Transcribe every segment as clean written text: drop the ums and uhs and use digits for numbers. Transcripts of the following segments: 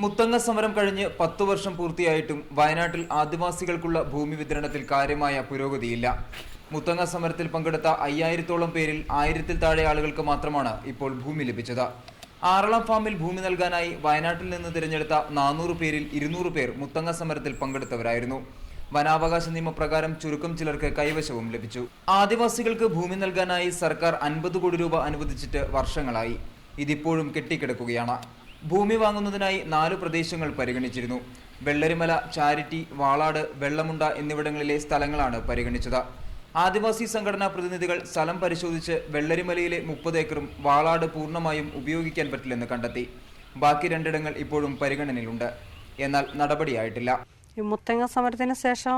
മുത്തങ്ങ സമരം കഴിഞ്ഞ് 10 വർഷം പൂർത്തിയായിട്ടും വയനാട്ടിൽ ആദിവാസികൾക്കുള്ള ഭൂമി വിതരണത്തിൽ കാര്യമായ പുരോഗതിയില്ല. മുത്തങ്ങ സമരത്തിൽ പങ്കെടുത്ത 5000-ഓളം പേരിൽ 1000-ൽ താഴെ ആളുകൾക്ക് മാത്രമാണ് ഇപ്പോൾ ഭൂമി ലഭിച്ചത്. ആറളം ഫാമിൽ ഭൂമി നൽകാനായി വയനാട്ടിൽ നിന്ന് തിരഞ്ഞെടുത്ത 400 പേരിൽ 200 പേർ മുത്തങ്ങ സമരത്തിൽ പങ്കെടുത്തവരായിരുന്നു. വനാവകാശ നിയമപ്രകാരം ചുരുക്കം ചിലർക്ക് കൈവശവും ലഭിച്ചു. ആദിവാസികൾക്ക് ഭൂമി നൽകാനായി സർക്കാർ 50 കോടി രൂപ അനുവദിച്ചിട്ട് വർഷങ്ങളായി. ഇതിപ്പോഴും കെട്ടിക്കിടക്കുകയാണ്. ഭൂമി വാങ്ങുന്നതിനായി 4 പ്രദേശങ്ങൾ പരിഗണിച്ചിരുന്നു. വെള്ളരിമല, ചാരിറ്റി, വാളാട്, വെള്ളമുണ്ട എന്നിവിടങ്ങളിലെ സ്ഥലങ്ങളാണ് പരിഗണിച്ചത്. ആദിവാസി സംഘടനാ പ്രതിനിധികൾ സ്ഥലം പരിശോധിച്ച് വെള്ളരിമലയിലെ 30 ഏക്കറും വാളാട് പൂർണ്ണമായും ഉപയോഗിക്കാൻ പറ്റില്ലെന്ന് കണ്ടെത്തി. ബാക്കി 2 ഇടങ്ങൾ ഇപ്പോഴും പരിഗണനയിലുണ്ട്. എന്നാൽ നടപടിയായിട്ടില്ല. ഈ മുത്തങ്ങ സമരത്തിന് ശേഷം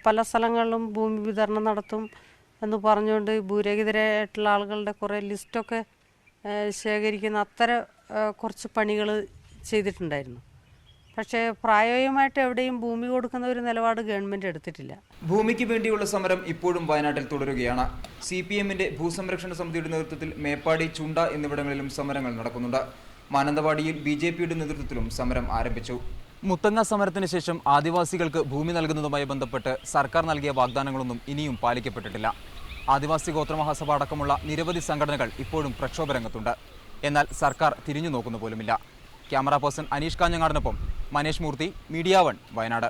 പല സ്ഥലങ്ങളിലും ഭൂമി വിതരണം നടത്തും എന്ന് പറഞ്ഞുകൊണ്ട് ഭൂരഹിതരായിട്ടുള്ള ആളുകളുടെ കുറേ ലിസ്റ്റൊക്കെ ശേഖരിക്കുന്ന അത്തരം കുറച്ച് പണികൾ ചെയ്തിട്ടുണ്ടായിരുന്നു. പക്ഷേ പ്രായോഗികമായിട്ട് എവിടെയും ഭൂമി കൊടുക്കുന്ന ഒരു നിലപാട് ഗവൺമെൻറ് എടുത്തിട്ടില്ല. ഭൂമിക്ക് വേണ്ടിയുള്ള സമരം ഇപ്പോഴും വയനാട്ടിൽ തുടരുകയാണ്. CPM-ന്റെ ഭൂസംരക്ഷണ സമിതിയുടെ നേതൃത്വത്തിൽ മേപ്പാടി, ചുണ്ട എന്നിവിടങ്ങളിലും സമരങ്ങൾ നടക്കുന്നുണ്ട്. മാനന്തവാടിയിൽ BJP-യുടെ നേതൃത്വത്തിലും സമരം ആരംഭിച്ചു. മുത്തങ്ങ സമരത്തിന് ശേഷം ആദിവാസികൾക്ക് ഭൂമി നൽകുന്നതുമായി ബന്ധപ്പെട്ട് സർക്കാർ നൽകിയ വാഗ്ദാനങ്ങളൊന്നും ഇനിയും പാലിക്കപ്പെട്ടിട്ടില്ല. ആദിവാസി ഗോത്രമഹാസഭ അടക്കമുള്ള നിരവധി സംഘടനകൾ ഇപ്പോഴും പ്രക്ഷോഭരംഗത്തുണ്ട്. എന്നാൽ സർക്കാർ തിരിഞ്ഞു നോക്കുന്ന പോലുമില്ല. ക്യാമറ പേഴ്സൺ അനീഷ് കാഞ്ഞങ്ങാടിനൊപ്പം മനേഷ് മൂർത്തി, മീഡിയ 1, വയനാട്.